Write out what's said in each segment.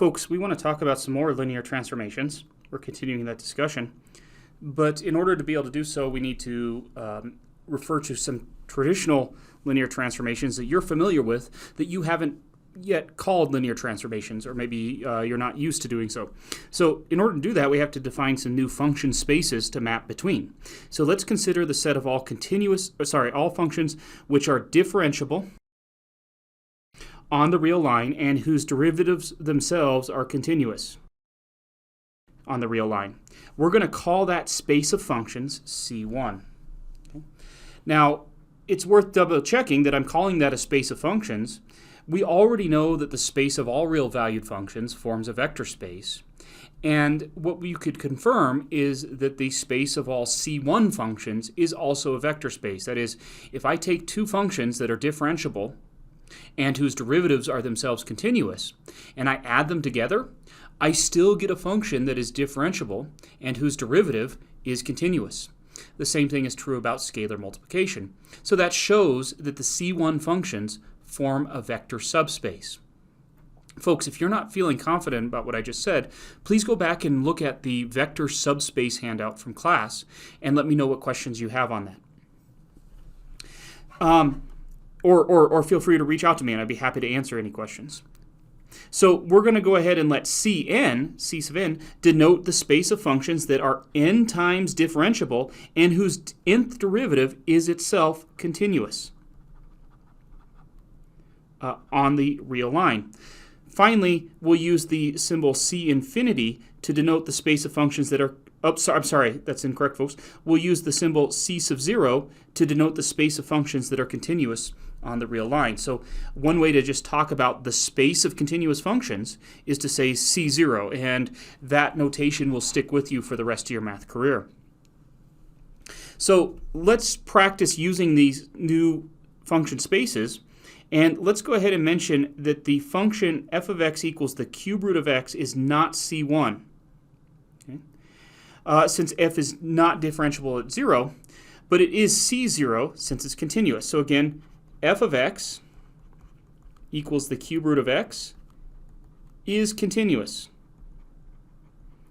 Folks, we want to talk about some more linear transformations. We're continuing that discussion. But in order to be able to do so, we need to refer to some traditional linear transformations that you're familiar with that you haven't yet called linear transformations, or maybe you're not used to doing so. So in order to do that, we have to define some new function spaces to map between. So let's consider the set of all functions which are differentiable on the real line and whose derivatives themselves are continuous on the real line. We're going to call that space of functions C1. Okay. Now, it's worth double checking that I'm calling that a space of functions. We already know that the space of all real valued functions forms a vector space. And what we could confirm is that the space of all C1 functions is also a vector space. That is, if I take two functions that are differentiable and whose derivatives are themselves continuous, and I add them together, I still get a function that is differentiable and whose derivative is continuous. The same thing is true about scalar multiplication. So that shows that the C1 functions form a vector subspace. Folks, if you're not feeling confident about what I just said, please go back and look at the vector subspace handout from class and let me know what questions you have on that. Or feel free to reach out to me and I'd be happy to answer any questions. So we're going to go ahead and let Cn, C sub n, denote the space of functions that are n times differentiable and whose nth derivative is itself continuous on the real line. Finally, we'll use the symbol C infinity to denote the space of functions that are, I'm sorry, that's incorrect, folks. We'll use the symbol C sub 0 to denote the space of functions that are continuous on the real line. So one way to just talk about the space of continuous functions is to say C0, and that notation will stick with you for the rest of your math career. So let's practice using these new function spaces. And let's go ahead and mention that the function f of x equals the cube root of x is not C1. Okay? Since f is not differentiable at 0, but it is C0 since it's continuous. So again, f of x equals the cube root of x is continuous.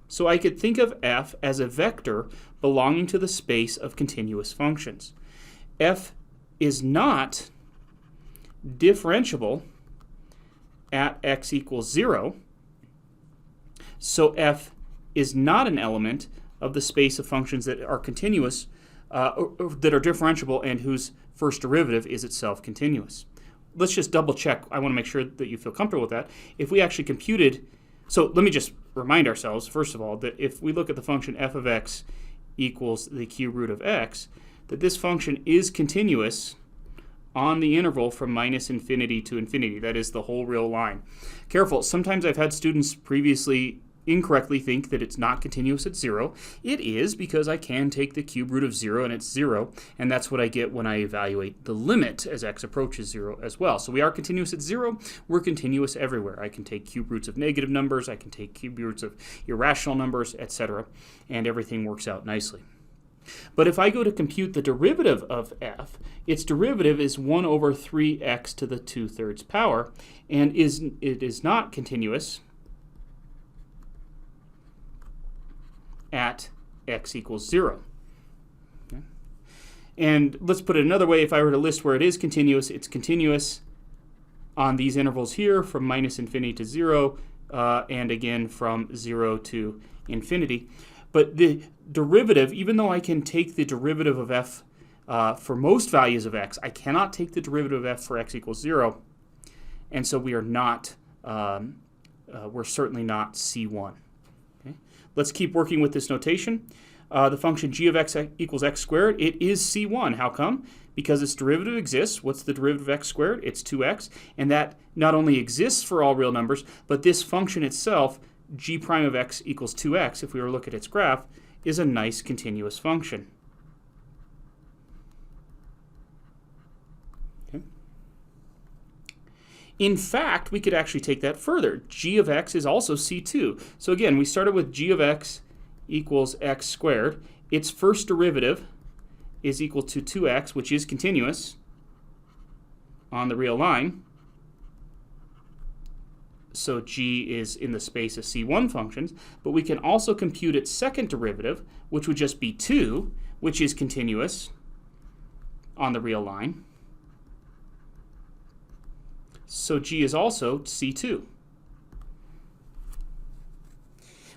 So I could think of f as a vector belonging to the space of continuous functions. F is not differentiable at x equals 0, so f is not an element of the space of functions that are continuous, that are differentiable and whose first derivative is itself continuous. Let's just double check. I want to make sure that you feel comfortable with that. If we actually computed, so let me just remind ourselves, first of all, that if we look at the function f of x equals the cube root of x, that this function is continuous on the interval from minus infinity to infinity. That is the whole real line. Careful, sometimes I've had students previously incorrectly think that it's not continuous at 0. It is, because I can take the cube root of 0 and it's 0, and that's what I get when I evaluate the limit as x approaches 0 as well. So we are continuous at 0. We're continuous everywhere. I can take cube roots of negative numbers, I can take cube roots of irrational numbers, etc., and everything works out nicely. But if I go to compute the derivative of f, its derivative is 1 over 3x to the 2/3 power, and it is not continuous at x equals 0. Okay. And let's put it another way. If I were to list where it is continuous, it's continuous on these intervals here from minus infinity to 0, and again from 0 to infinity. But the derivative, even though I can take the derivative of f for most values of x, I cannot take the derivative of f for x equals 0. And so we are not, we're certainly not C1. Okay? Let's keep working with this notation. The function g of x equals x squared, it is C1. How come? Because its derivative exists. What's the derivative of x squared? It's 2x. And that not only exists for all real numbers, but this function itself, g prime of x equals 2x, if we were to look at its graph, is a nice continuous function. Okay. In fact, we could actually take that further. G of x is also C2. So again, we started with g of x equals x squared. Its first derivative is equal to 2x, which is continuous on the real line. So g is in the space of c1 functions, but we can also compute its second derivative, which would just be 2, which is continuous on the real line. So g is also c2.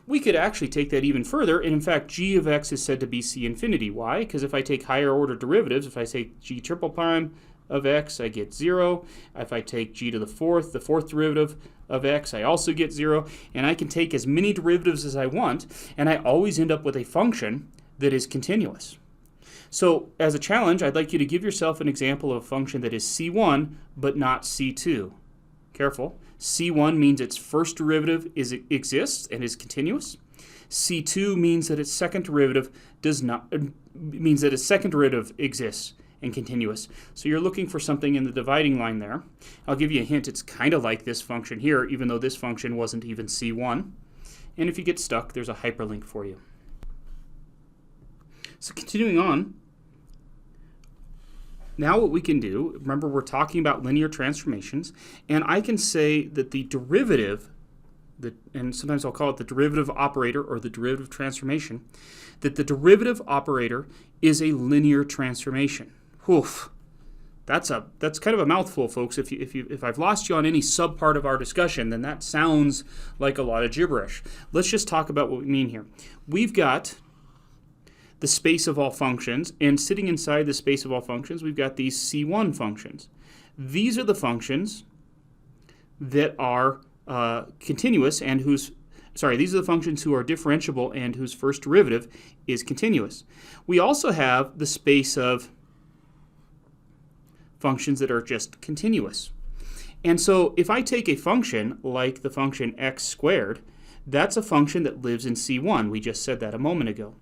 We could actually take that even further, and in fact, g of x is said to be c infinity. Why? Because if I take higher order derivatives, if I say g triple prime of x, I get 0. If I take g to the fourth derivative of x, I also get 0. And I can take as many derivatives as I want, and I always end up with a function that is continuous. So as a challenge, I'd like you to give yourself an example of a function that is c1 but not c2. Careful. c1 means its first derivative exists and is continuous. c2 means that its second derivative exists and continuous. So you're looking for something in the dividing line there. I'll give you a hint. It's kind of like this function here, even though this function wasn't even c1. And if you get stuck, there's a hyperlink for you. So continuing on, now what we can do, remember we're talking about linear transformations, and I can say that the derivative, and sometimes I'll call it the derivative operator or the derivative transformation, that the derivative operator is a linear transformation. Oof. That's kind of a mouthful, folks. If I've lost you on any subpart of our discussion, then that sounds like a lot of gibberish. Let's just talk about what we mean here. We've got the space of all functions, and sitting inside the space of all functions, we've got these C1 functions. These are the functions that are continuous and these are the functions who are differentiable and whose first derivative is continuous. We also have the space of functions that are just continuous. And so if I take a function like the function x squared, that's a function that lives in C1. We just said that a moment ago.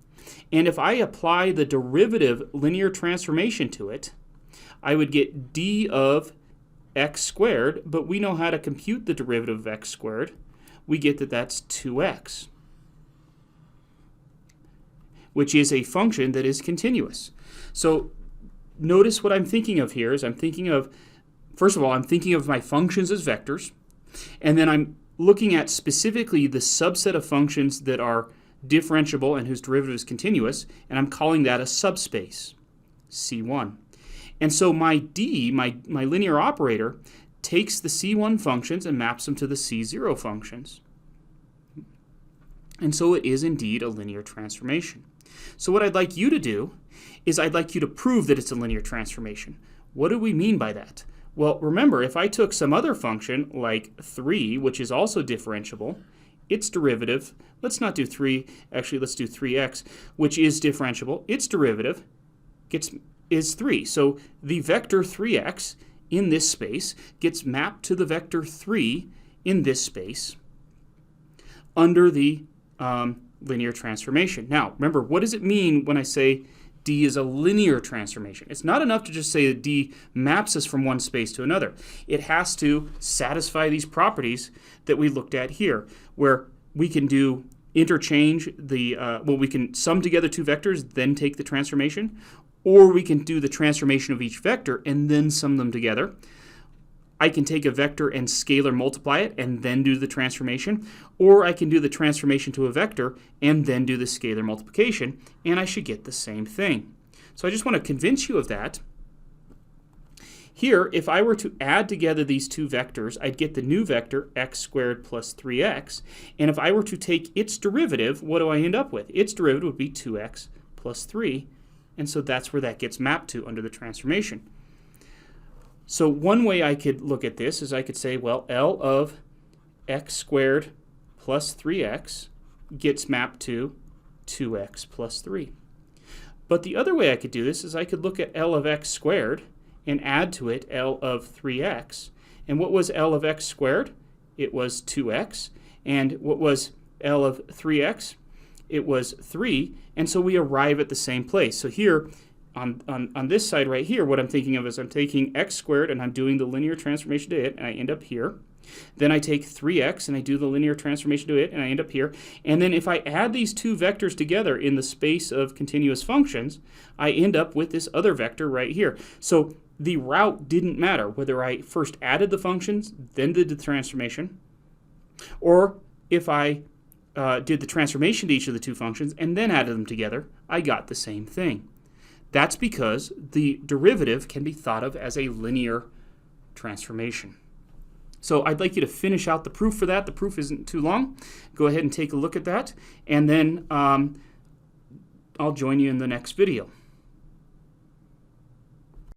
And if I apply the derivative linear transformation to it, I would get d of x squared, but we know how to compute the derivative of x squared. We get that that's 2x, which is a function that is continuous. So notice what I'm thinking of here is first of all, I'm thinking of my functions as vectors, and then I'm looking at specifically the subset of functions that are differentiable and whose derivative is continuous, and I'm calling that a subspace, C1. And so my D, my linear operator, takes the C1 functions and maps them to the C0 functions. And so it is indeed a linear transformation. So what I'd like you to do is I'd like you to prove that it's a linear transformation. What do we mean by that? Well, remember, if I took some other function like 3, which is also differentiable, its derivative, let's not do 3, actually let's do 3x, which is differentiable. Its derivative is 3. So the vector 3x in this space gets mapped to the vector 3 in this space under the linear transformation. Now, remember, what does it mean when I say D is a linear transformation? It's not enough to just say that D maps us from one space to another. It has to satisfy these properties that we looked at here, where we can do interchange we can sum together two vectors, then take the transformation, or we can do the transformation of each vector and then sum them together. I can take a vector and scalar multiply it and then do the transformation, or I can do the transformation to a vector and then do the scalar multiplication, and I should get the same thing. So I just want to convince you of that. Here, if I were to add together these two vectors, I'd get the new vector x squared plus 3x, and if I were to take its derivative, what do I end up with? Its derivative would be 2x plus 3, and so that's where that gets mapped to under the transformation. So one way I could look at this is I could say, well, L of x squared plus 3x gets mapped to 2x plus 3. But the other way I could do this is I could look at L of x squared and add to it L of 3x. And what was L of x squared? It was 2x. And what was L of 3x? It was 3. And so we arrive at the same place. So here, on this side right here, what I'm thinking of is I'm taking x squared and I'm doing the linear transformation to it, and I end up here. Then I take 3x and I do the linear transformation to it, and I end up here. And then if I add these two vectors together in the space of continuous functions, I end up with this other vector right here. So the route didn't matter whether I first added the functions, then did the transformation, Or if I did the transformation to each of the two functions and then added them together, I got the same thing. That's because the derivative can be thought of as a linear transformation. So I'd like you to finish out the proof for that. The proof isn't too long. Go ahead and take a look at that, and then I'll join you in the next video.